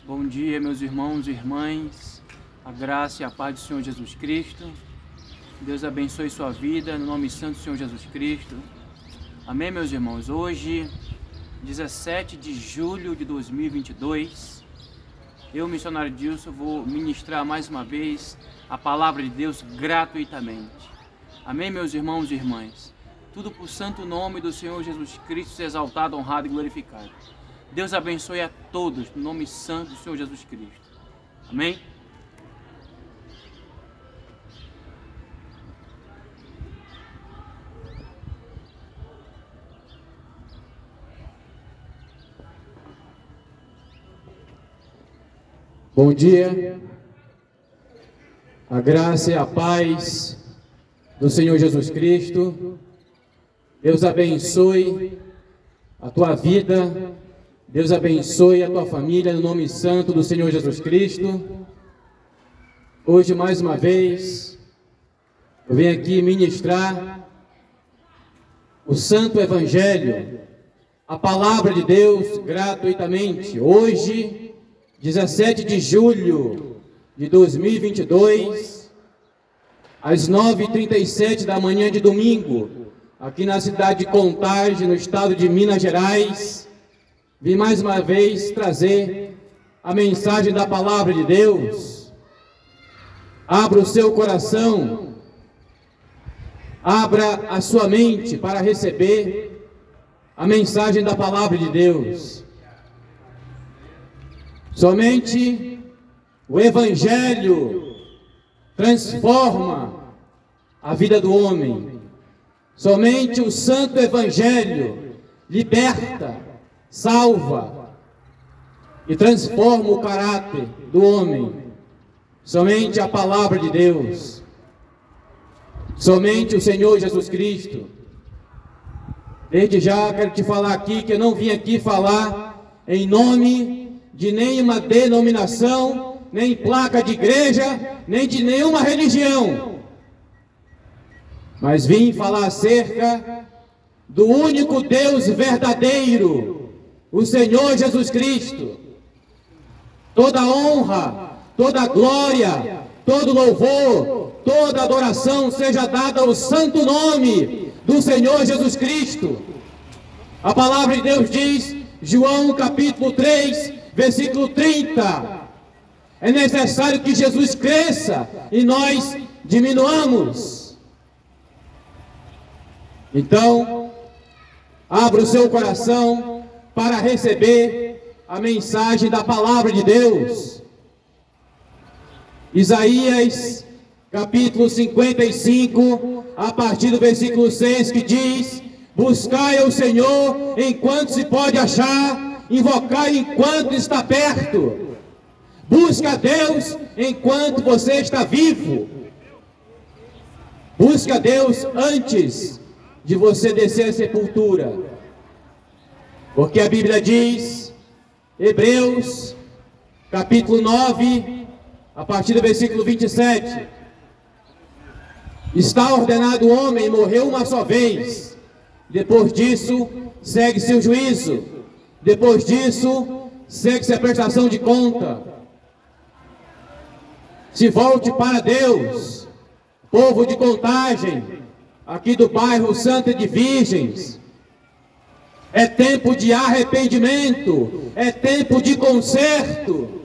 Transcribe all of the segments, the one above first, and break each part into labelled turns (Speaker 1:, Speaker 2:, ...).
Speaker 1: Bom dia, meus irmãos e irmãs, a graça e a paz do Senhor Jesus Cristo. Deus abençoe sua vida, no nome santo do Senhor Jesus Cristo. Amém, meus irmãos? Hoje, 17 de julho de 2022, eu, missionário Dilson, vou ministrar mais uma vez a palavra de Deus gratuitamente. Amém, meus irmãos e irmãs? Tudo por santo nome do Senhor Jesus Cristo, ser exaltado, honrado e glorificado. Deus abençoe a todos, no nome santo do Senhor Jesus Cristo. Amém?
Speaker 2: Bom dia, a graça e a paz do Senhor Jesus Cristo. Deus abençoe a tua vida, Deus abençoe a tua família, no nome santo do Senhor Jesus Cristo. Hoje, mais uma vez, eu venho aqui ministrar o Santo Evangelho, a Palavra de Deus, gratuitamente. Hoje, 17 de julho de 2022, às 9h37 da manhã de domingo, aqui na cidade de Contagem, no estado de Minas Gerais, vim mais uma vez trazer a mensagem da Palavra de Deus. Abra o seu coração, abra a sua mente para receber a mensagem da Palavra de Deus. Somente o Evangelho transforma a vida do homem. Somente o Santo Evangelho liberta, salva e transforma o caráter do homem. Somente a Palavra de Deus. Somente o Senhor Jesus Cristo. Desde já quero te falar aqui que eu não vim aqui falar em nome de nenhuma denominação, nem placa de igreja, nem de nenhuma religião. Mas vim falar acerca do único Deus verdadeiro, o Senhor Jesus Cristo. Toda honra, toda glória, todo louvor, toda adoração seja dada ao santo nome do Senhor Jesus Cristo. A palavra de Deus diz, João capítulo 3, versículo 30, é necessário que Jesus cresça e nós diminuamos. Então, abra o seu coração para receber a mensagem da Palavra de Deus. Isaías capítulo 55, a partir do versículo 6, que diz: buscai ao Senhor enquanto se pode achar, invocai enquanto está perto. Busca a Deus enquanto você está vivo. Busca a Deus antes de você descer a sepultura. Porque a Bíblia diz, Hebreus capítulo 9, a partir do versículo 27, está ordenado o homem morrer uma só vez, depois disso segue-se o juízo, depois disso segue-se a prestação de conta. Se volte para Deus, povo de Contagem, aqui do bairro Santa de Virgens. É tempo de arrependimento, é tempo de conserto.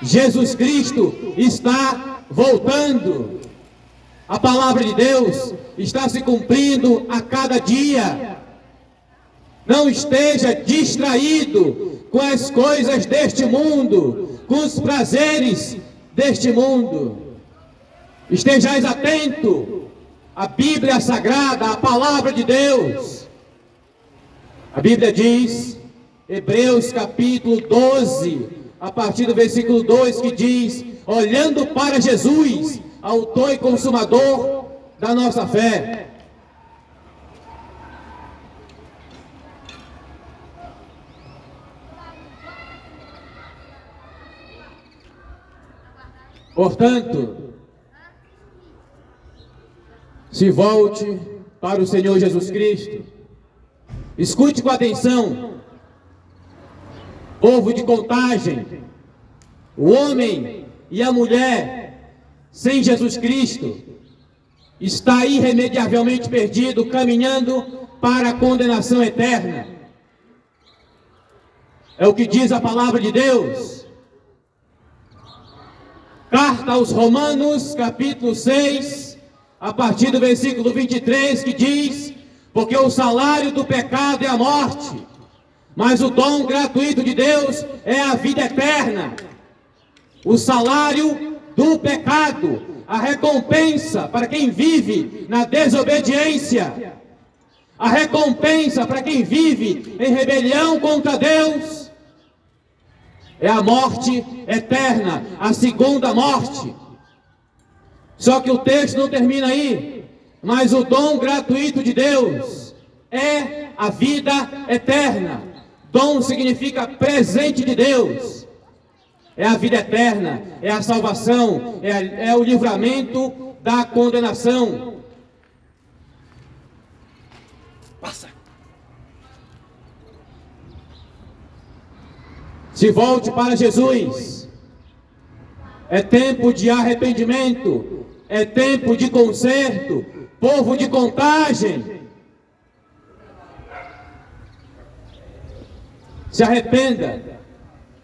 Speaker 2: Jesus Cristo está voltando. A palavra de Deus está se cumprindo a cada dia. Não esteja distraído com as coisas deste mundo, com os prazeres deste mundo. Estejais atento à Bíblia Sagrada, à palavra de Deus. A Bíblia diz, Hebreus capítulo 12, a partir do versículo 2, que diz: olhando para Jesus, autor e consumador da nossa fé. Portanto, se volte para o Senhor Jesus Cristo. Escute com atenção, povo de Contagem, O homem e a mulher sem Jesus Cristo está irremediavelmente perdido, caminhando para a condenação eterna. É o que diz a palavra de Deus. Carta aos Romanos, capítulo 6, a partir do versículo 23, que diz: porque o salário do pecado é a morte, mas o dom gratuito de Deus é a vida eterna. O salário do pecado, a recompensa para quem vive na desobediência, a recompensa para quem vive em rebelião contra Deus, é a morte eterna, a segunda morte. Só que o texto não termina aí. Mas o dom gratuito de Deus é a vida eterna. Dom significa presente de Deus. É a vida eterna, é a salvação, é o livramento da condenação. Passa. Se volte para Jesus. É tempo de arrependimento, é tempo de conserto, povo de Contagem. Se arrependa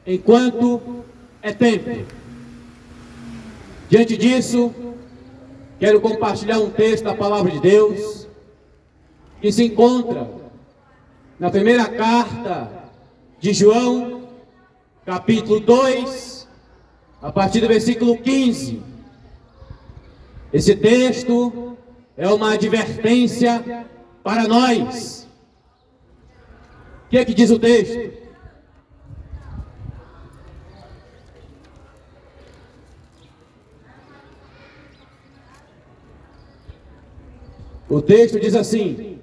Speaker 2: enquanto é tempo. Diante disso, quero compartilhar um texto da palavra de Deus que se encontra na primeira carta de João, capítulo 2, a partir do versículo 15. Esse texto é uma advertência para nós. O que é que diz o texto? O texto diz assim: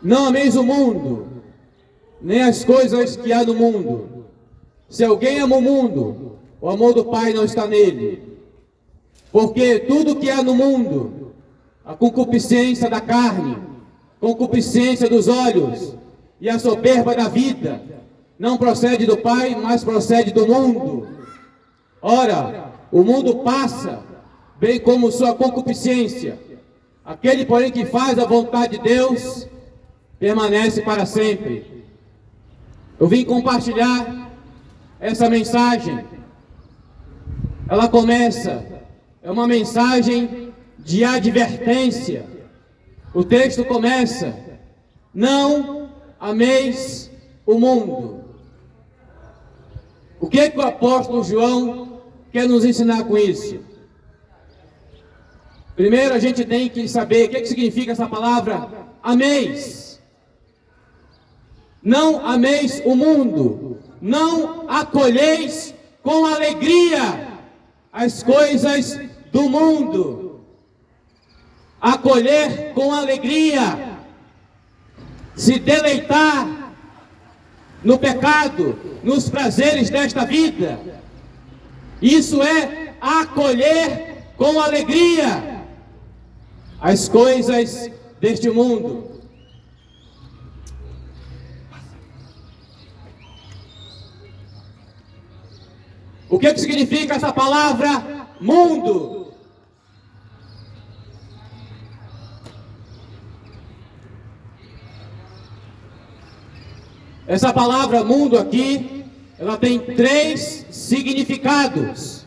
Speaker 2: não ameis o mundo, nem as coisas que há no mundo. Se alguém ama o mundo, o amor do Pai não está nele. Porque tudo que há no mundo, a concupiscência da carne, concupiscência dos olhos e a soberba da vida, não procede do Pai, mas procede do mundo. Ora, o mundo passa, bem como sua concupiscência. Aquele, porém, que faz a vontade de Deus, permanece para sempre. Eu vim compartilhar essa mensagem. Ela começa, é uma mensagem de advertência. O texto começa: não ameis o mundo. O que é que o apóstolo João quer nos ensinar com isso? Primeiro a gente tem que saber o que significa essa palavra ameis. Não ameis o mundo, não acolheis com alegria as coisas do mundo. Acolher com alegria, se deleitar no pecado, nos prazeres desta vida, isso é acolher com alegria as coisas deste mundo. O que significa essa palavra mundo? Essa palavra mundo aqui, ela tem 3 significados.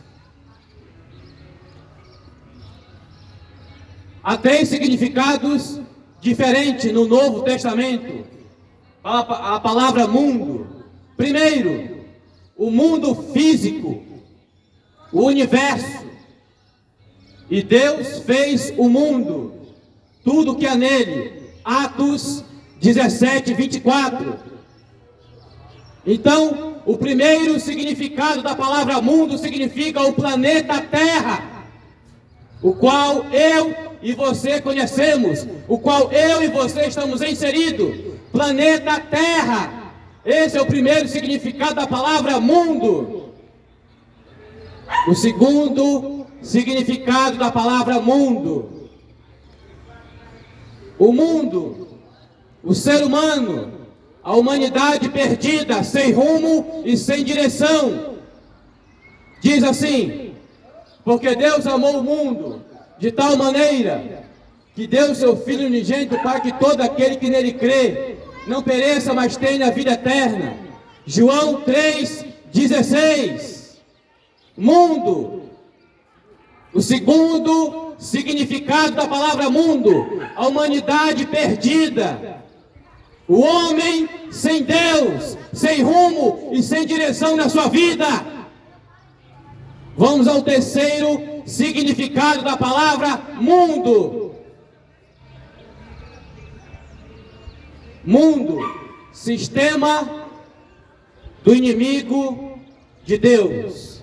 Speaker 2: Há 3 significados diferentes no Novo Testamento. A palavra mundo. Primeiro, o mundo físico, o universo. E Deus fez o mundo, tudo que há nele. Atos 17, 24. Então, o primeiro significado da palavra mundo significa o planeta Terra, o qual eu e você conhecemos, o qual eu e você estamos inseridos. Planeta Terra. Esse é o primeiro significado da palavra mundo. O segundo significado da palavra mundo: o mundo, o ser humano, a humanidade perdida, sem rumo e sem direção. Diz assim: porque Deus amou o mundo de tal maneira que deu o seu Filho unigênito para que todo aquele que nele crê não pereça, mas tenha a vida eterna. João 3,16. Mundo. O segundo significado da palavra mundo: a humanidade perdida. O homem sem Deus, sem rumo e sem direção na sua vida. Vamos ao terceiro significado da palavra mundo. Mundo, sistema do inimigo de Deus.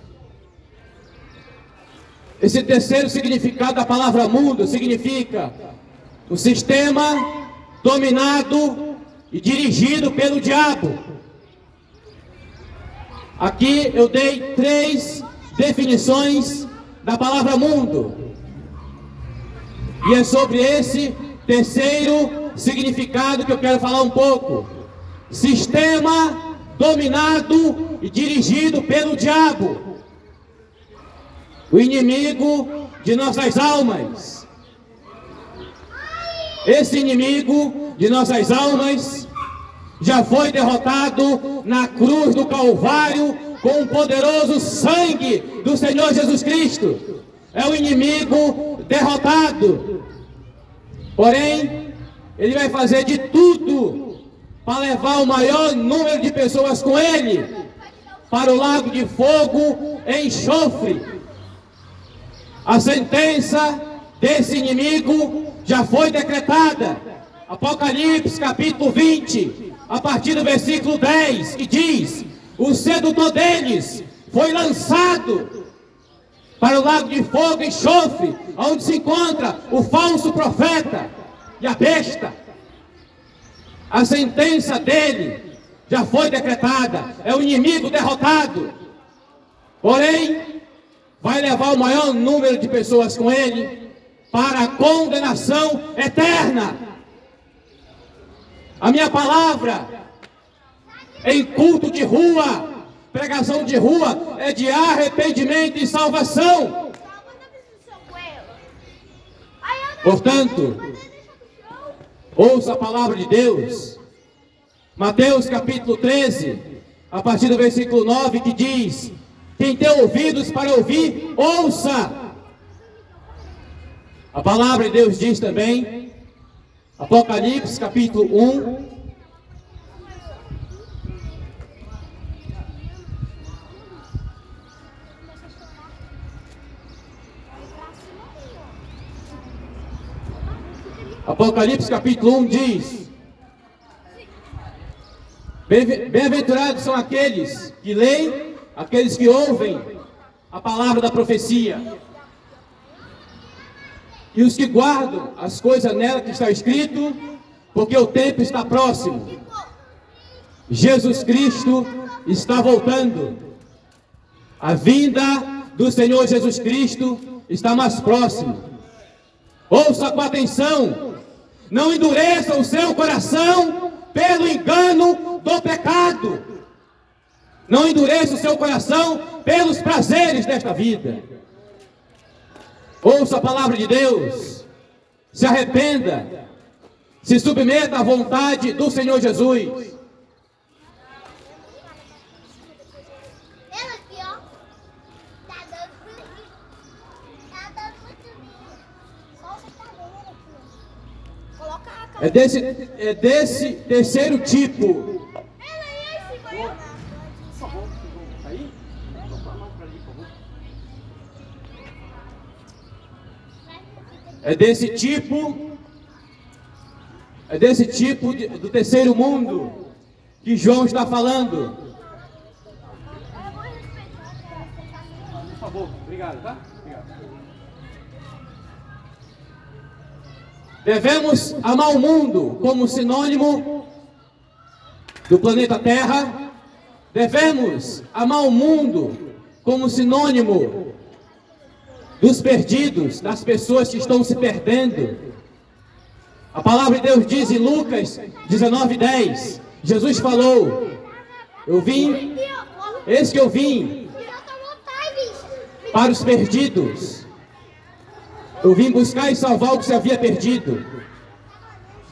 Speaker 2: Esse terceiro significado da palavra mundo significa o sistema dominado e dirigido pelo diabo. Aqui eu dei 3 definições da palavra mundo. E é sobre esse terceiro significado que eu quero falar um pouco. Sistema dominado e dirigido pelo diabo, o inimigo de nossas almas. Esse inimigo de nossas almas já foi derrotado na cruz do Calvário com o poderoso sangue do Senhor Jesus Cristo. É o inimigo derrotado. Porém, ele vai fazer de tudo para levar o maior número de pessoas com ele para o lago de fogo e enxofre. A sentença desse inimigo já foi decretada. Apocalipse capítulo 20, a partir do versículo 10, que diz: o sedutor deles foi lançado para o lago de fogo e enxofre, onde se encontra o falso profeta e a besta. A sentença dele já foi decretada. É o inimigo derrotado. Porém, vai levar o maior número de pessoas com ele para a condenação eterna. A minha palavra em culto de rua, pregação de rua, é de arrependimento e salvação. Portanto, ouça a palavra de Deus. Mateus capítulo 13, a partir do versículo 9, que diz: quem tem ouvidos para ouvir, ouça. A palavra de Deus diz também, Apocalipse capítulo 1, Apocalipse capítulo 1 diz: bem-aventurados são aqueles que leem, aqueles que ouvem a palavra da profecia, e os que guardam as coisas nela que está escrito, porque o tempo está próximo. Jesus Cristo está voltando. A vinda do Senhor Jesus Cristo está mais próxima. Ouça com atenção. Não endureça o seu coração pelo engano do pecado. Não endureça o seu coração pelos prazeres desta vida. Ouça a palavra de Deus. Se arrependa. Se submeta à vontade do Senhor Jesus. É desse terceiro tipo. É desse tipo do terceiro mundo que João está falando. Por favor, obrigado, tá? Obrigado. Devemos amar o mundo como sinônimo do planeta Terra. Devemos amar o mundo como sinônimo dos perdidos, das pessoas que estão se perdendo. A palavra de Deus diz em Lucas 19:10, Jesus falou: eis que eu vim para os perdidos. Eu vim buscar e salvar o que se havia perdido.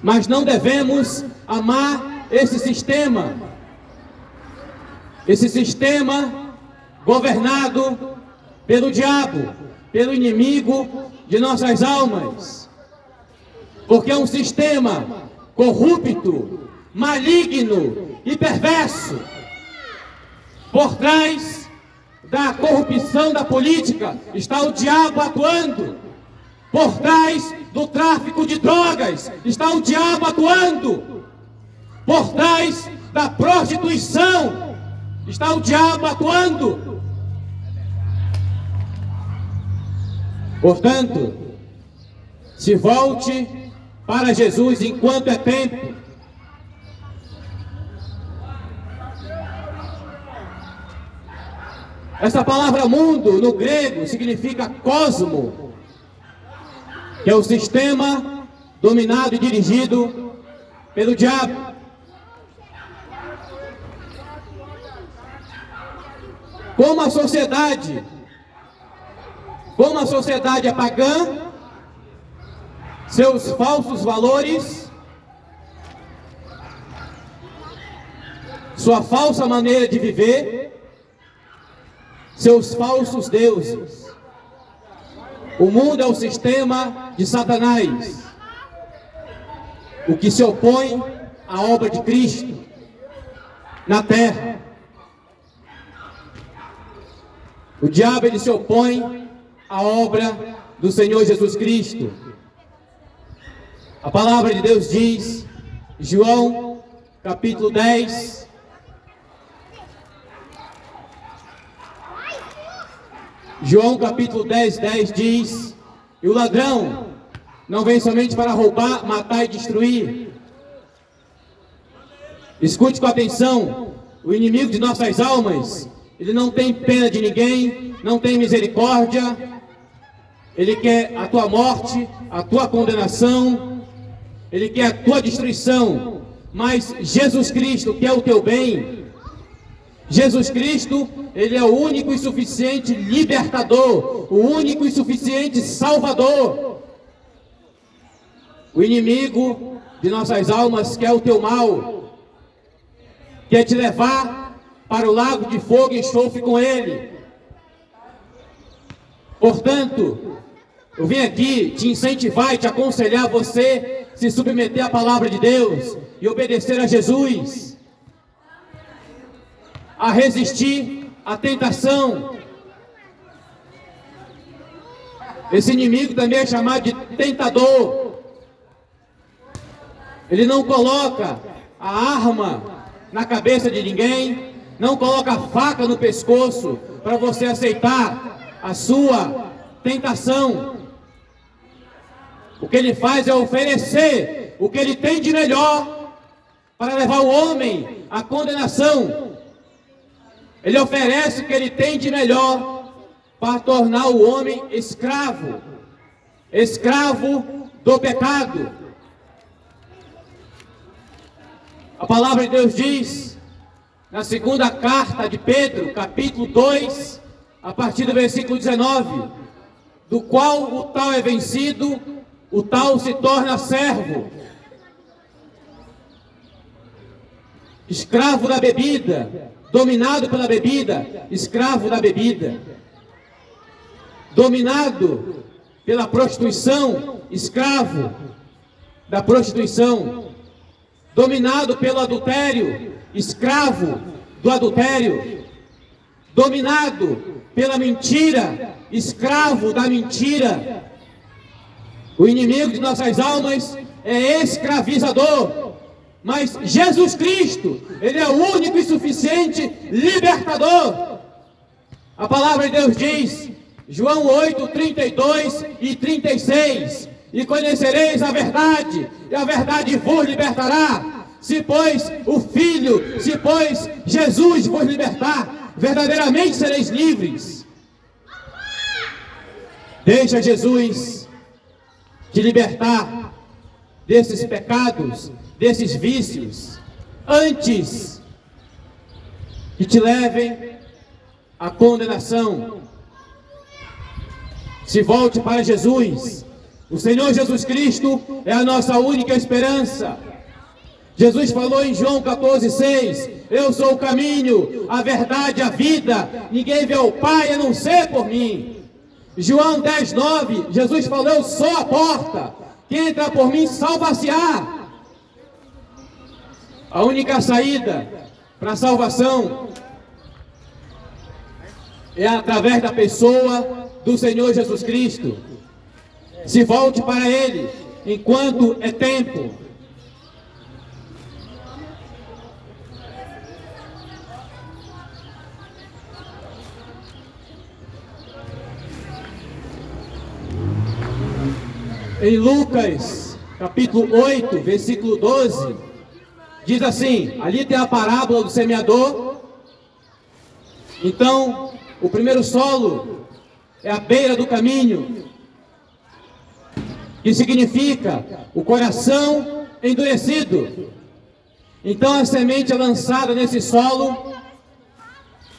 Speaker 2: Mas não devemos amar esse sistema governado pelo diabo, pelo inimigo de nossas almas, porque é um sistema corrupto, maligno e perverso. Por trás da corrupção da política está o diabo atuando. Por trás do tráfico de drogas está o diabo atuando. Por trás da prostituição está o diabo atuando. Portanto, se volte para Jesus enquanto é tempo. Essa palavra mundo, no grego, significa cosmo, que é o sistema dominado e dirigido pelo diabo. Como a sociedade é pagã, seus falsos valores, sua falsa maneira de viver, seus falsos deuses. O mundo é o sistema de Satanás, o que se opõe à obra de Cristo na terra. O diabo, ele se opõe à obra do Senhor Jesus Cristo. A palavra de Deus diz, João capítulo 10, João capítulo 10 diz: e o ladrão não vem somente para roubar, matar e destruir. Escute com atenção, o inimigo de nossas almas, ele não tem pena de ninguém, não tem misericórdia, ele quer a tua morte, a tua condenação, ele quer a tua destruição. Mas Jesus Cristo quer o teu bem. Jesus Cristo, ele é o único e suficiente libertador, o único e suficiente salvador. O inimigo de nossas almas quer o teu mal, quer te levar para o lago de fogo e enxofre com ele. Portanto, eu vim aqui te incentivar e te aconselhar você se submeter à palavra de Deus e obedecer a Jesus, a resistir à tentação. Esse inimigo também é chamado de tentador. Ele não coloca a arma na cabeça de ninguém, não coloca a faca no pescoço para você aceitar a sua tentação. O que ele faz é oferecer o que ele tem de melhor para levar o homem à condenação. Ele oferece o que ele tem de melhor para tornar o homem escravo do pecado. A palavra de Deus diz, na segunda carta de Pedro, capítulo 2, a partir do versículo 19, do qual o tal é vencido, o tal se torna servo, escravo da bebida, dominado pela bebida, escravo da bebida, dominado pela prostituição, escravo da prostituição, dominado pelo adultério, escravo do adultério, dominado pela mentira, escravo da mentira. O inimigo de nossas almas é escravizador. Mas Jesus Cristo, ele é o único e suficiente libertador. A palavra de Deus diz, João 8, 32 e 36, e conhecereis a verdade, e a verdade vos libertará. Se pois o Filho, se pois Jesus vos libertar, verdadeiramente sereis livres. Deixa Jesus te libertar desses pecados, desses vícios, antes que te levem à condenação. Se volte para Jesus. O Senhor Jesus Cristo é a nossa única esperança. Jesus falou em João 14,6: eu sou o caminho, a verdade, a vida. Ninguém vê o Pai a não ser por mim. João 10,9, Jesus falou: eu sou a porta. Quem entrar por mim salvar-se-á. A única saída para a salvação é através da pessoa do Senhor Jesus Cristo. Se volte para Ele enquanto é tempo. Em Lucas, capítulo 8, versículo 12, diz assim, ali tem a parábola do semeador. Então, o primeiro solo é a beira do caminho, que significa o coração endurecido. Então a semente é lançada nesse solo,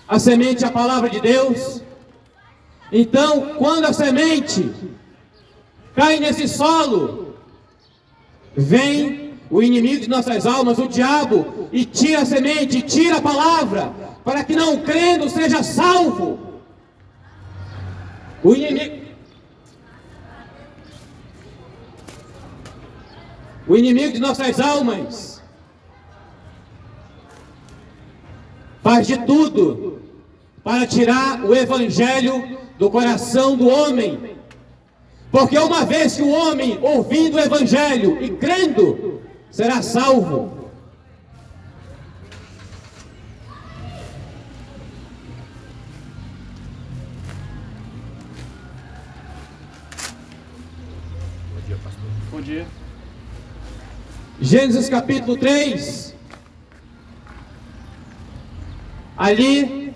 Speaker 2: a semente é a palavra de Deus. Então, quando a semente cai nesse solo, vem o inimigo de nossas almas, o diabo, e tira a semente, tira a palavra, para que não crendo seja salvo. O inimigo de nossas almas faz de tudo para tirar o evangelho do coração do homem. Porque uma vez que o homem, ouvindo o evangelho e crendo, será salvo.
Speaker 3: Bom dia, pastor.
Speaker 1: Bom dia.
Speaker 2: Gênesis capítulo 3. Ali,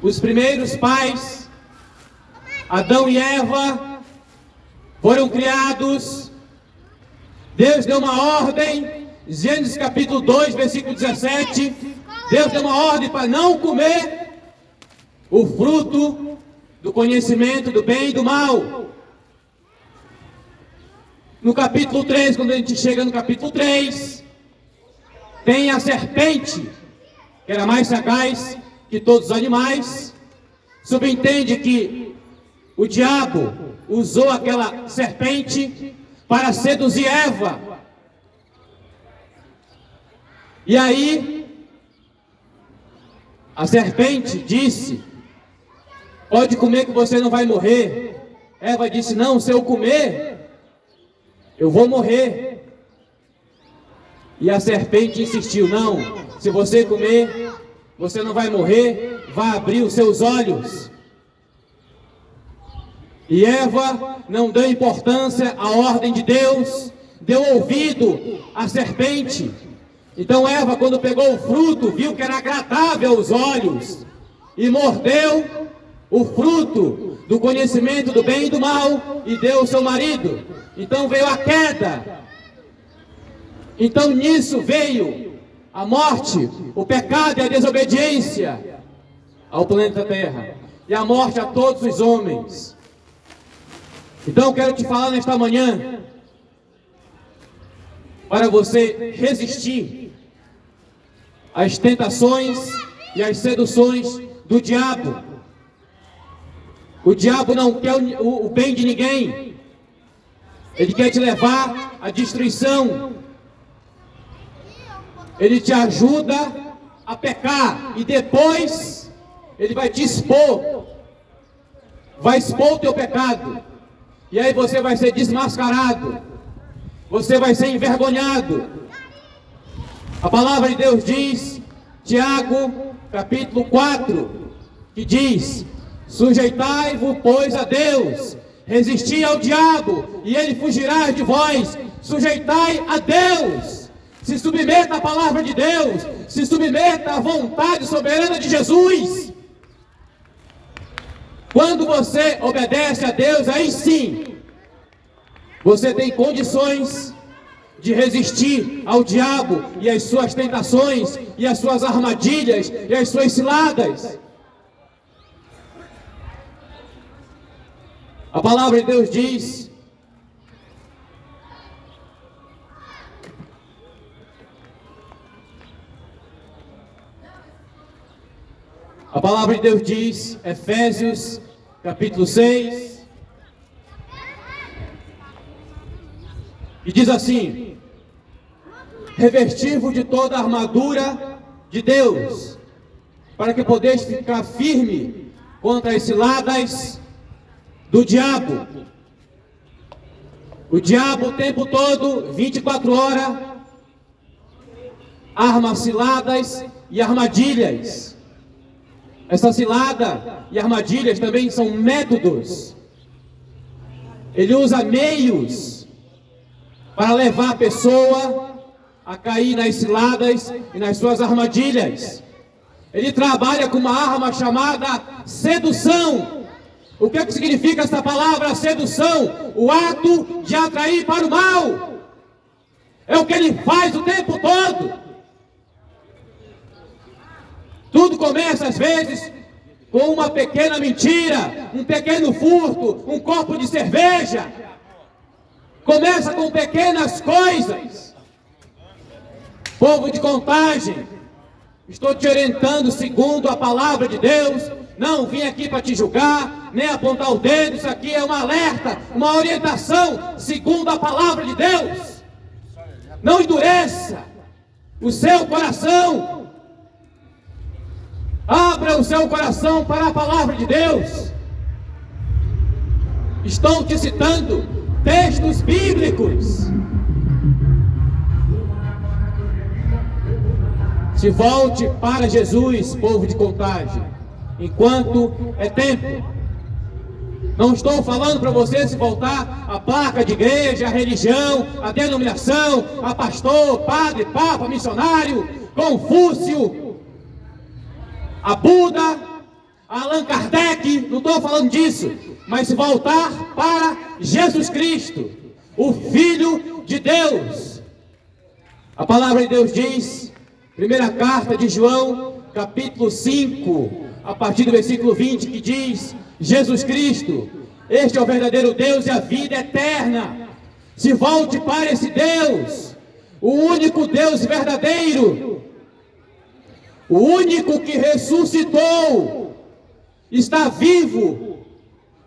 Speaker 2: os primeiros pais, Adão e Eva, foram criados. Deus deu uma ordem, Gênesis capítulo 2, versículo 17. Deus deu uma ordem para não comer o fruto do conhecimento do bem e do mal. No capítulo 3, quando a gente chega no capítulo 3, tem a serpente, que era mais sagaz que todos os animais. Subentende que o diabo usou aquela serpente para seduzir Eva. E aí, a serpente disse: pode comer que você não vai morrer. Eva disse: não, se eu comer, eu vou morrer. E a serpente insistiu: não, se você comer, você não vai morrer, vai abrir os seus olhos. E Eva não deu importância à ordem de Deus, deu ouvido à serpente. Então Eva, quando pegou o fruto, viu que era agradável aos olhos, e mordeu o fruto do conhecimento do bem e do mal, e deu ao seu marido. Então veio a queda. Então nisso veio a morte, o pecado e a desobediência ao planeta Terra, e a morte a todos os homens. Então eu quero te falar nesta manhã, para você resistir às tentações e às seduções do diabo. O diabo não quer o bem de ninguém. Ele quer te levar à destruição. Ele te ajuda a pecar e depois ele vai te expor. Vai expor o teu pecado. E aí você vai ser desmascarado. Você vai ser envergonhado. A palavra de Deus diz, Tiago, capítulo 4, que diz: sujeitai-vos, pois, a Deus, resisti ao diabo, e ele fugirá de vós. Sujeitai a Deus, se submeta à palavra de Deus, se submeta à vontade soberana de Jesus. Quando você obedece a Deus, aí sim, você tem condições de resistir ao diabo e às suas tentações, e às suas armadilhas, e às suas ciladas. A palavra de Deus diz: a palavra de Deus diz, Efésios capítulo 6, e diz assim: revesti-vos de toda a armadura de Deus, para que podeis ficar firme contra as ciladas do diabo. O diabo o tempo todo, 24 horas, arma ciladas e armadilhas. Essa cilada e armadilhas também são métodos. Ele usa meios para levar a pessoa a cair nas ciladas e nas suas armadilhas. Ele trabalha com uma arma chamada sedução. O que é que significa essa palavra sedução? O ato de atrair para o mal. É o que ele faz o tempo todo. Tudo começa às vezes com uma pequena mentira, um pequeno furto, um copo de cerveja. Começa com pequenas coisas. Povo de Contagem, estou te orientando segundo a palavra de Deus. Não vim aqui para te julgar, nem apontar o dedo. Isso aqui é um alerta, uma orientação segundo a palavra de Deus. Não endureça o seu coração. Abra o seu coração para a palavra de Deus. Estou te citando textos bíblicos. Se volte para Jesus, povo de Contagem, enquanto é tempo. Não estou falando para você se voltar à placa de igreja, à religião, à denominação, a pastor, padre, papa, missionário, Confúcio, a Buda, a Allan Kardec. Não estou falando disso, mas se voltar para Jesus Cristo, o Filho de Deus. A palavra de Deus diz, primeira carta de João, capítulo 5, a partir do versículo 20, que diz: Jesus Cristo, este é o verdadeiro Deus e a vida eterna. Se volte para esse Deus, o único Deus verdadeiro, o único que ressuscitou, está vivo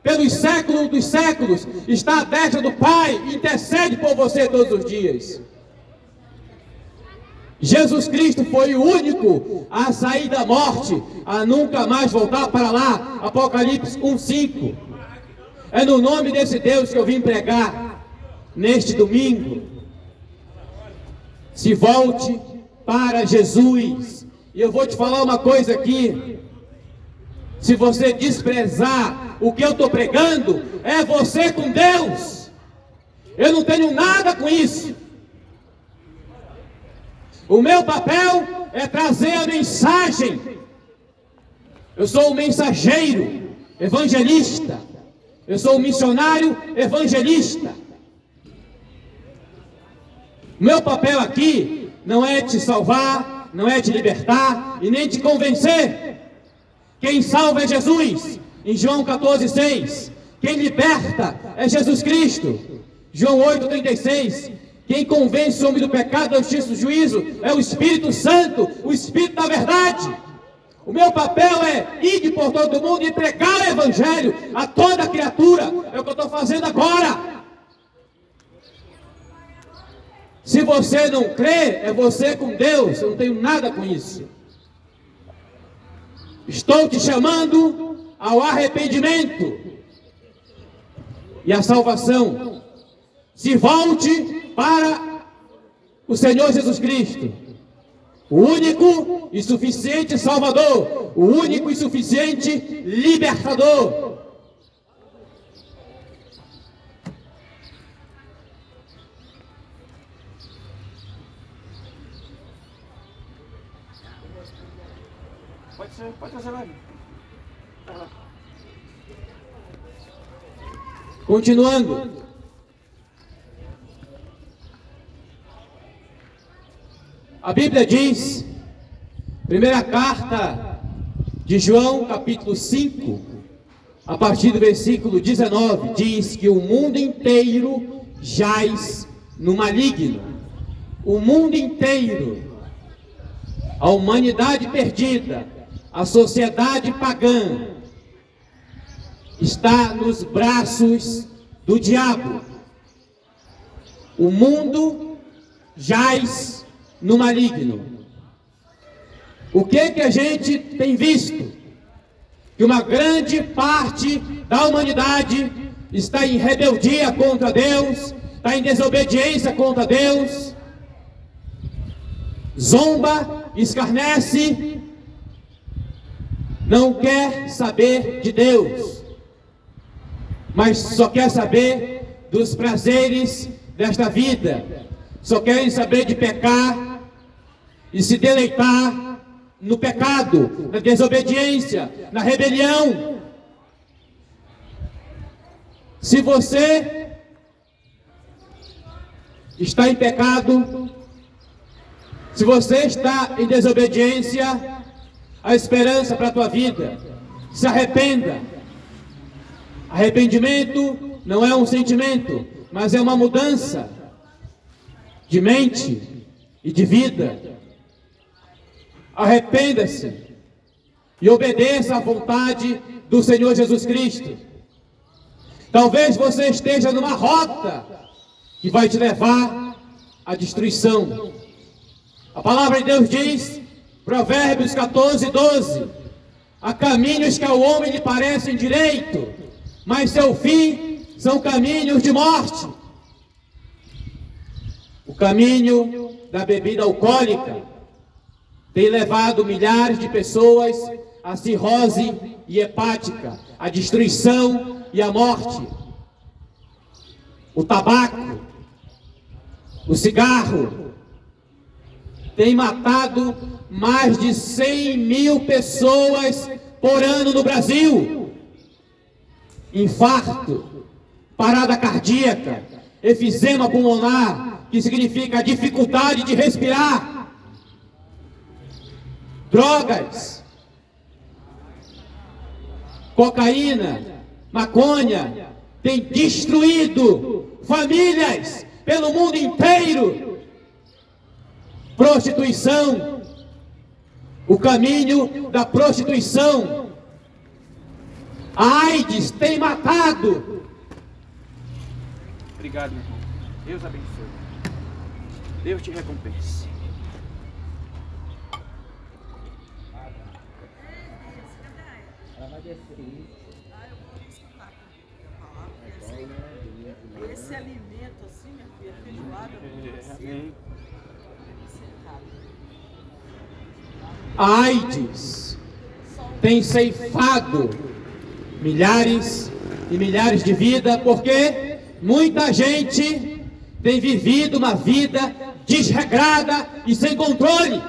Speaker 2: pelos séculos dos séculos, está à destra do Pai, intercede por você todos os dias. Jesus Cristo foi o único a sair da morte, a nunca mais voltar para lá. Apocalipse 1:5. É no nome desse Deus que eu vim pregar neste domingo. Se volte para Jesus. E eu vou te falar uma coisa aqui. Se você desprezar o que eu estou pregando, é você com Deus. Eu não tenho nada com isso. O meu papel é trazer a mensagem. Eu sou um mensageiro, evangelista. Eu sou um missionário evangelista. O meu papel aqui não é te salvar, não é te libertar e nem te convencer. Quem salva é Jesus, em João 14:6. Quem liberta é Jesus Cristo, João 8:36. Quem convence o homem do pecado, da justiça e do juízo é o Espírito Santo, o Espírito da verdade. O meu papel é ir por todo mundo e pregar o Evangelho a toda criatura. É o que eu estou fazendo agora. Se você não crê, é você com Deus. Eu não tenho nada com isso. Estou te chamando ao arrependimento e à salvação. Se volte para o Senhor Jesus Cristo, o único e suficiente Salvador, o único e suficiente Libertador. Pode trazer lá. Continuando. A Bíblia diz, primeira carta de João, capítulo 5, a partir do versículo 19, diz que o mundo inteiro jaz no maligno. O mundo inteiro, a humanidade perdida, a sociedade pagã, está nos braços do diabo. O mundo jaz no maligno. O que a gente tem visto? Que uma grande parte da humanidade está em rebeldia contra Deus, está em desobediência contra Deus, zomba, escarnece, não quer saber de Deus, mas só quer saber dos prazeres desta vida, só querem saber de pecar e se deleitar no pecado, na desobediência, na rebelião. Se você está em pecado, se você está em desobediência, a esperança para a tua vida, se arrependa. Arrependimento não é um sentimento, mas é uma mudança de mente e de vida. Arrependa-se e obedeça à vontade do Senhor Jesus Cristo. Talvez você esteja numa rota que vai te levar à destruição. A palavra de Deus diz, Provérbios 14, 12: há caminhos que ao homem lhe parecem direito, mas seu fim são caminhos de morte. O caminho da bebida alcoólica tem levado milhares de pessoas à cirrose e hepática, à destruição e à morte. O tabaco, o cigarro, tem matado mais de 100 mil pessoas por ano no Brasil. Infarto, parada cardíaca, efizema pulmonar, que significa a dificuldade de respirar. Drogas, cocaína, maconha, tem destruído famílias pelo mundo inteiro. Prostituição, o caminho da prostituição. A AIDS tem matado.
Speaker 1: Obrigado, meu irmão. Deus abençoe. Deus te recompense.
Speaker 4: Esse alimento assim, minha filha, feijoada,
Speaker 1: Amém.
Speaker 2: A AIDS tem ceifado milhares e milhares de vidas, porque muita gente tem vivido uma vida desregrada e sem controle,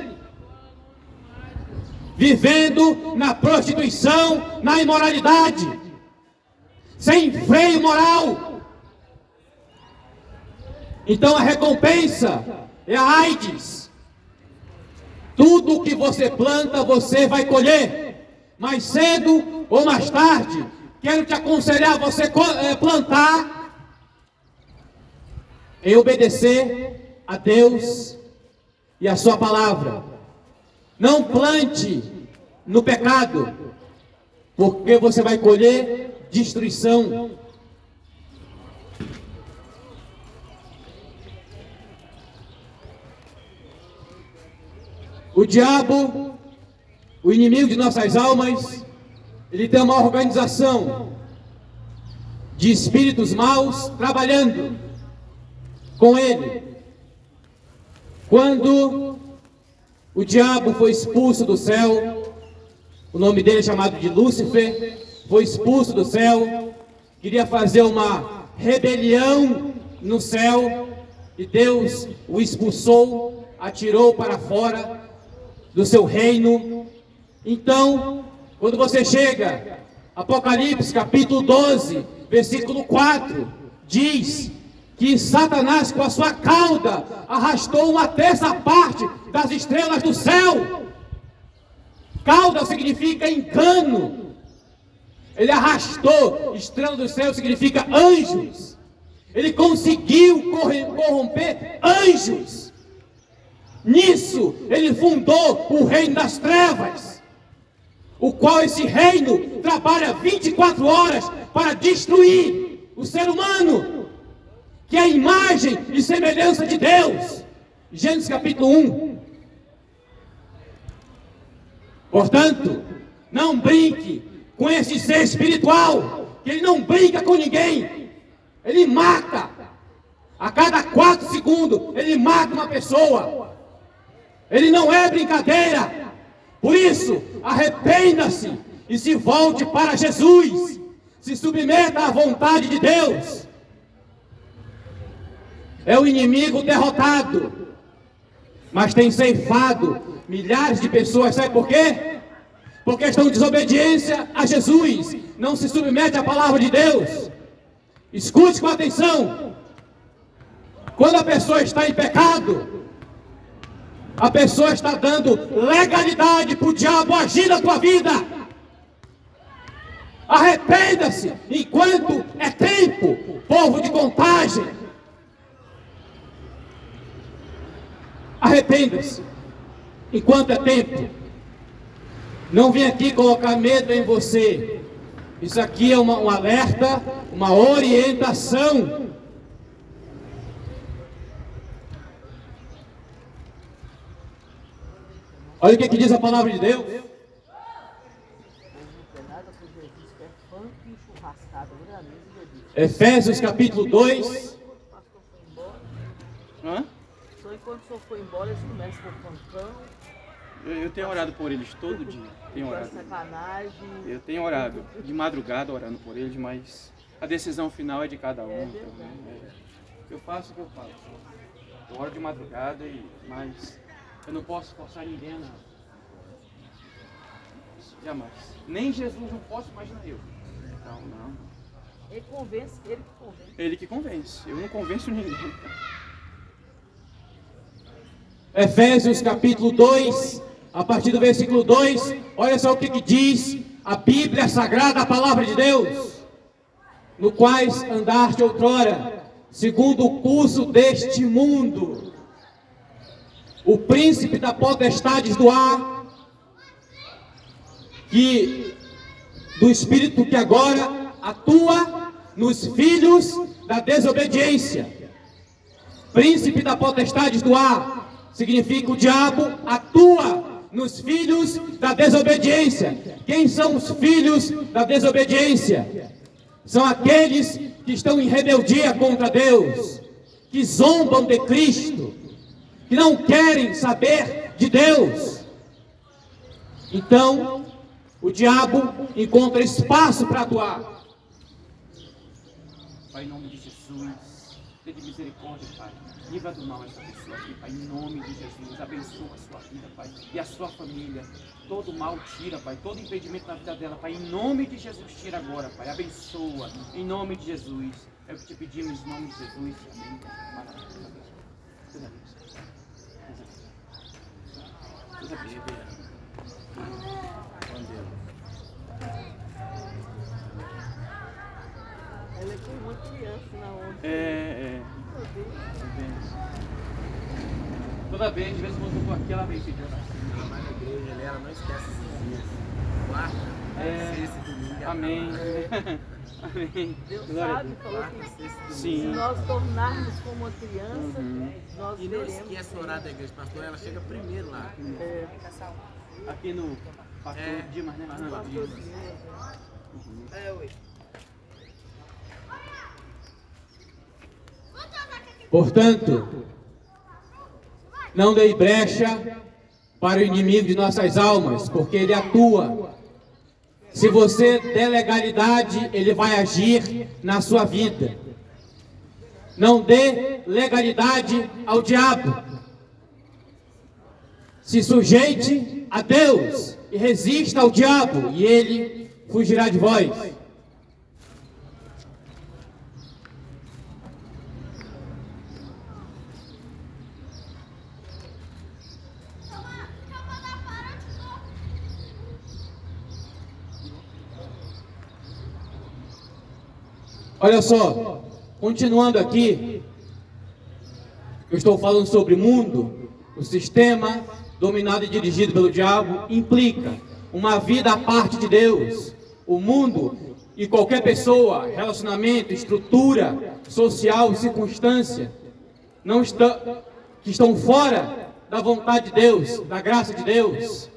Speaker 2: vivendo na prostituição, na imoralidade, sem freio moral. Então a recompensa é a AIDS. Tudo que você planta, você vai colher. Mais cedo ou mais tarde, quero te aconselhar você plantar em obedecer a Deus e a sua palavra. Não plante no pecado, porque você vai colher destruição. O diabo, o inimigo de nossas almas, ele tem uma organização de espíritos maus trabalhando com ele. Quando o diabo foi expulso do céu, o nome dele é chamado de Lúcifer, foi expulso do céu, queria fazer uma rebelião no céu, e Deus o expulsou, atirou para fora do seu reino. Então, quando você chega, Apocalipse capítulo 12, versículo 4, diz que Satanás com a sua cauda arrastou 1/3 parte das estrelas do céu. Cauda significa engano. Ele arrastou, estrela do céu significa anjos. Ele conseguiu corromper anjos. Nisso, ele fundou o reino das trevas, o qual esse reino trabalha 24 horas para destruir o ser humano, que é a imagem e semelhança de Deus. Gênesis capítulo 1. Portanto, não brinque com esse ser espiritual, que ele não brinca com ninguém. Ele mata. A cada 4 segundos, ele mata uma pessoa. Ele não é brincadeira. Por isso, arrependa-se e se volte para Jesus. Se submeta à vontade de Deus. É o inimigo derrotado, mas tem ceifado milhares de pessoas. Sabe por quê? Porque estão em desobediência a Jesus. Não se submete à palavra de Deus. Escute com atenção. Quando a pessoa está em pecado, a pessoa está dando legalidade para o diabo agir na tua vida. Arrependa-se enquanto é tempo, povo de Contagem. Arrependa-se enquanto é tempo. Não vem aqui colocar medo em você. Isso aqui é um alerta, uma orientação. Olha o que diz a palavra de Deus. Efésios capítulo 2.
Speaker 1: Hã?
Speaker 4: Só enquanto o senhor for embora, eles começam com pancão.
Speaker 1: Eu tenho orado por eles todo dia. Tenho orado.
Speaker 4: Sacanagem.
Speaker 1: Eu tenho orado de madrugada orando por eles, mas a decisão final é de cada um. Então, eu faço o que eu faço. Eu oro de madrugada, mas eu não posso forçar ninguém a nada. Jamais. Nem Jesus não posso imaginar eu. Então, não.
Speaker 4: Ele convence, ele que convence.
Speaker 1: Ele que convence. Eu não convenço ninguém.
Speaker 2: Efésios capítulo 2, a partir do versículo 2, olha só o que diz a Bíblia Sagrada, a palavra de Deus. No quais andaste outrora, segundo o curso deste mundo, o príncipe da potestade do ar, do espírito que agora atua nos filhos da desobediência. Príncipe da potestade do ar significa o diabo atua nos filhos da desobediência. Quem são os filhos da desobediência? São aqueles que estão em rebeldia contra Deus, que zombam de Cristo, que não querem saber de Deus. Então, o diabo encontra espaço para atuar.
Speaker 1: Pai, em nome de Jesus, dê de misericórdia, Pai. Livra do mal essa pessoa aqui, Pai, em nome de Jesus. Abençoa a sua vida, Pai, e a sua família. Todo mal tira, Pai, todo impedimento na vida dela, Pai, em nome de Jesus, tira agora, Pai. Abençoa, em nome de Jesus. É o que te pedimos, em nome de Jesus. Amém. Maravilha. Deus abençoe. Deus abençoe.
Speaker 4: Ela é como uma criança na onda.
Speaker 1: Toda vez, de vez em quando eu tô aqui, ela vem pedir oração.
Speaker 3: Ela vai na igreja, ela não esquece esses dias. Quarta, sexta e domingo.
Speaker 1: Amém. Amém.
Speaker 4: Deus
Speaker 1: Glória a
Speaker 4: sabe,
Speaker 1: Deus.
Speaker 4: falou
Speaker 3: Quarta,
Speaker 4: que
Speaker 3: sexta e domingo.
Speaker 4: se
Speaker 1: Sim.
Speaker 4: nós tornarmos como uma criança, nós
Speaker 3: E não
Speaker 4: veremos.
Speaker 3: esquece o horário da igreja, pastor, ela chega primeiro lá.
Speaker 1: Aqui no Pastor Dimas, né?
Speaker 4: Pastor Dimas. Ué.
Speaker 2: Portanto, não dê brecha para o inimigo de nossas almas, porque ele atua. Se você der legalidade, ele vai agir na sua vida. Não dê legalidade ao diabo. Se sujeite a Deus e resista ao diabo, e ele fugirá de vós. Olha só, continuando aqui, eu estou falando sobre mundo. O sistema dominado e dirigido pelo diabo implica uma vida à parte de Deus. O mundo e qualquer pessoa, relacionamento, estrutura social, circunstância, que estão fora da vontade de Deus, da graça de Deus.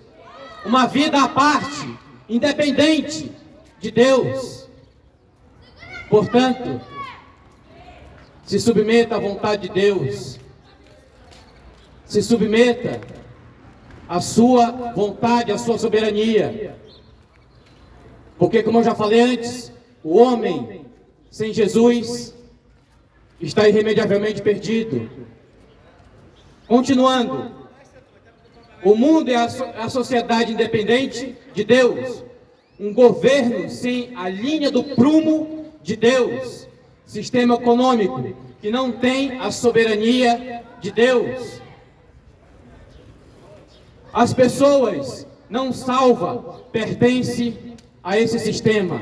Speaker 2: Uma vida à parte, independente de Deus. Portanto, se submeta à vontade de Deus. Se submeta à sua vontade, à sua soberania. Porque, como eu já falei antes, o homem sem Jesus está irremediavelmente perdido. Continuando, o mundo é a sociedade independente de Deus, um governo sem a linha do prumo de Deus, sistema econômico que não tem a soberania de Deus. As pessoas não salvas pertencem a esse sistema.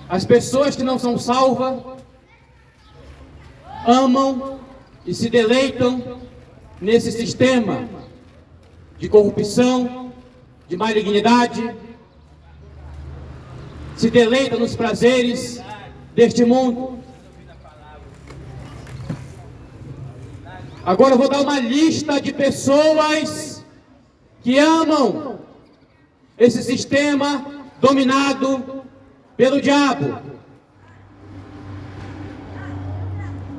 Speaker 2: As pessoas que não são salvas amam e se deleitam nesse sistema de corrupção, de malignidade, se deleitam nos prazeres deste mundo. Agora eu vou dar uma lista de pessoas que amam esse sistema dominado pelo diabo.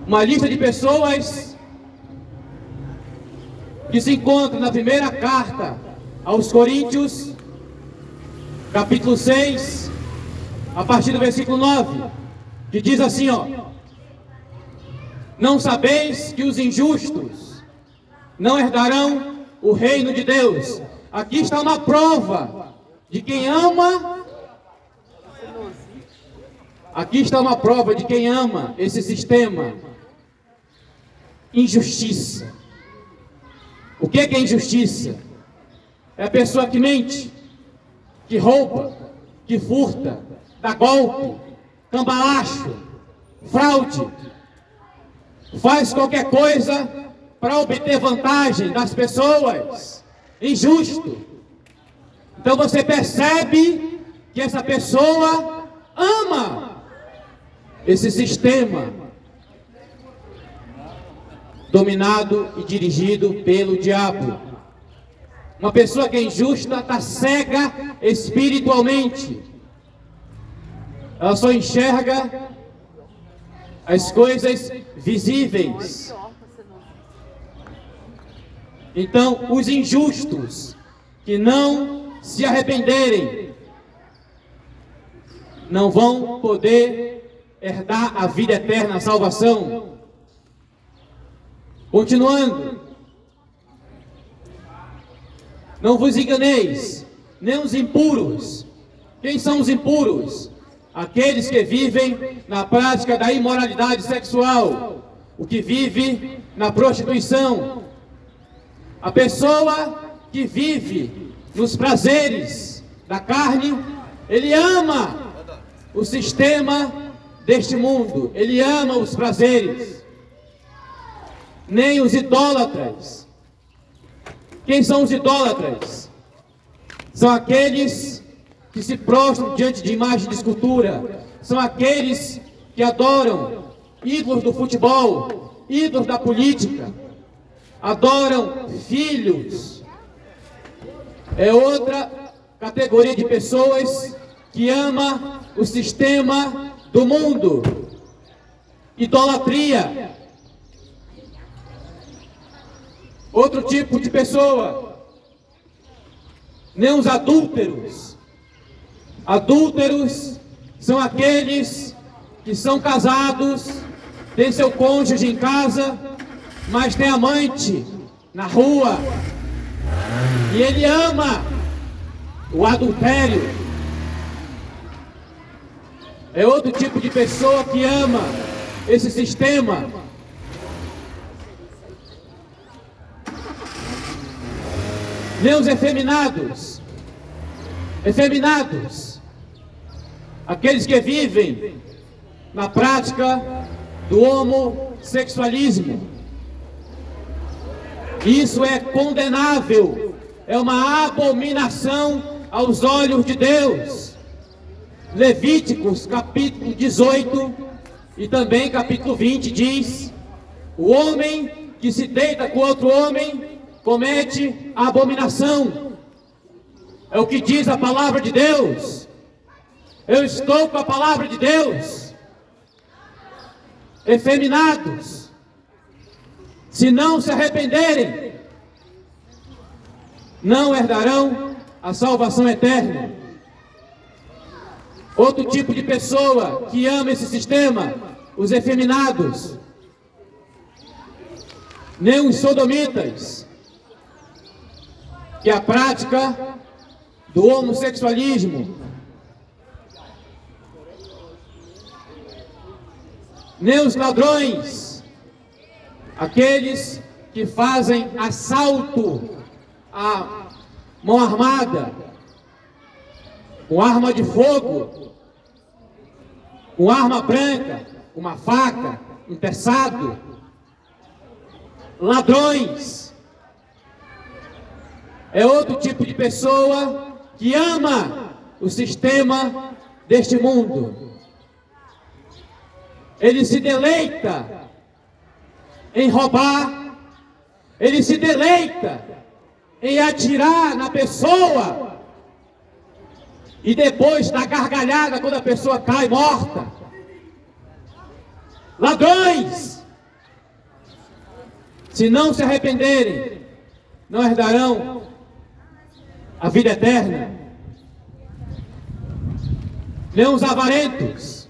Speaker 2: Uma lista de pessoas que se encontra na primeira carta aos Coríntios, capítulo 6, a partir do versículo 9, que diz assim, ó: não sabeis que os injustos não herdarão o reino de Deus? Aqui está uma prova de quem ama. Aqui está uma prova de quem ama esse sistema. Injustiça. O que é injustiça? É a pessoa que mente, que rouba, que furta, dá golpe, cambalacho, fraude, faz qualquer coisa para obter vantagem das pessoas. Injusto. Então você percebe que essa pessoa ama esse sistema dominado e dirigido pelo diabo. Uma pessoa que é injusta está cega espiritualmente. Ela só enxerga as coisas visíveis. Então, os injustos que não se arrependerem não vão poder herdar a vida eterna, a salvação. Continuando, não vos enganeis, nem os impuros. Quem são os impuros? Aqueles que vivem na prática da imoralidade sexual, o que vive na prostituição. A pessoa que vive nos prazeres da carne, ele ama o sistema deste mundo, ele ama os prazeres. Nem os idólatras. Quem são os idólatras? São aqueles que se prostram diante de imagem de escultura. São aqueles que adoram ídolos do futebol, ídolos da política, adoram filhos. É outra categoria de pessoas que ama o sistema do mundo. Idolatria. Outro tipo de pessoa, nem os adúlteros. Adúlteros são aqueles que são casados, têm seu cônjuge em casa, mas tem amante na rua, e ele ama o adultério. É outro tipo de pessoa que ama esse sistema. Nem os efeminados. Efeminados. Aqueles que vivem na prática do homossexualismo. Isso é condenável, é uma abominação aos olhos de Deus. Levíticos capítulo 18 e também capítulo 20 diz: o homem que se deita com outro homem comete abominação. É o que diz a palavra de Deus. Eu estou com a palavra de Deus. Efeminados, se não se arrependerem, não herdarão a salvação eterna. Outro tipo de pessoa que ama esse sistema, os efeminados, nem os sodomitas, que é a prática do homossexualismo, nem os ladrões, aqueles que fazem assalto à mão armada, com arma de fogo, com arma branca, uma faca, um terçado. Ladrões é outro tipo de pessoa que ama o sistema deste mundo. Ele se deleita em roubar, ele se deleita em atirar na pessoa e depois dar gargalhada quando a pessoa cai morta. Ladrões, se não se arrependerem, não herdarão a vida eterna. Nem os avarentos,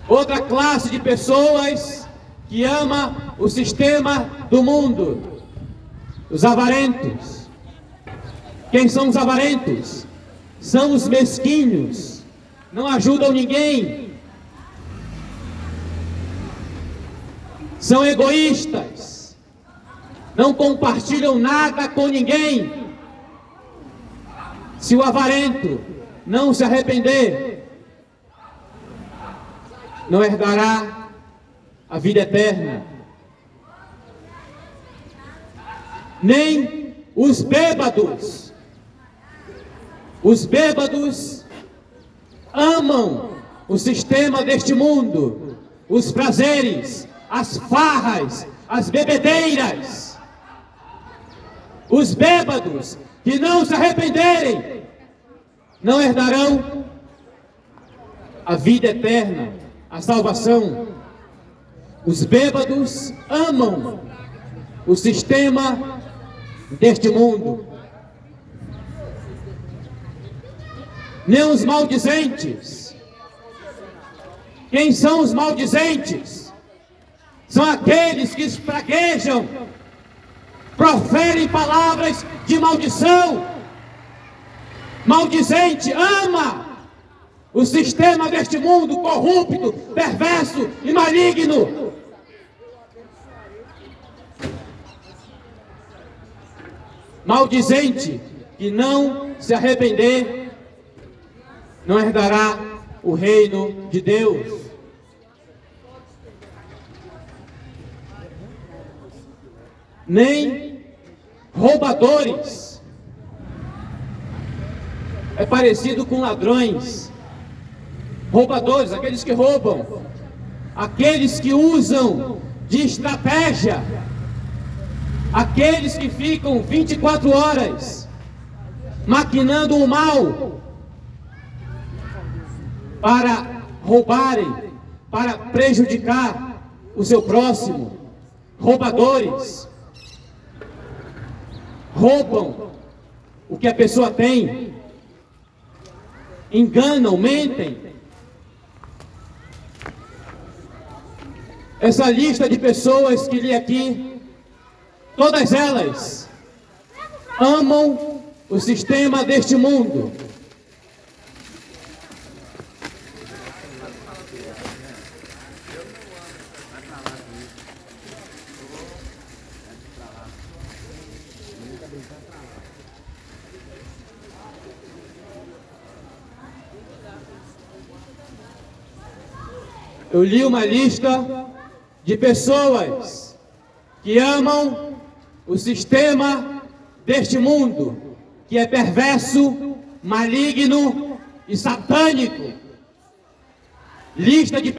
Speaker 2: outra classe de pessoas que ama o sistema do mundo. Os avarentos. Quem são os avarentos? São os mesquinhos, não ajudam ninguém, são egoístas, não compartilham nada com ninguém. Se o avarento não se arrepender, não herdará a vida eterna. Nem os bêbados. Os bêbados amam o sistema deste mundo, os prazeres, as farras, as bebedeiras. Os bêbados que não se arrependerem não herdarão a vida eterna, a salvação. Os bêbados amam o sistema deste mundo. Nem os maldizentes. Quem são os maldizentes? São aqueles que espraguejam, proferem palavras de maldição. Maldizente ama o sistema deste mundo corrupto, perverso e maligno. Maldizente que não se arrepender não herdará o reino de Deus. Nem roubadores. É parecido com ladrões. Roubadores, aqueles que roubam, aqueles que usam de estratégia, aqueles que ficam 24 horas maquinando o mal para roubarem, para prejudicar o seu próximo. Roubadores roubam o que a pessoa tem, enganam, mentem. Essa lista de pessoas que li aqui, todas elas amam o sistema deste mundo. eu li uma lista de pessoas que amam o sistema deste mundo, que é perverso, maligno e satânico. Lista de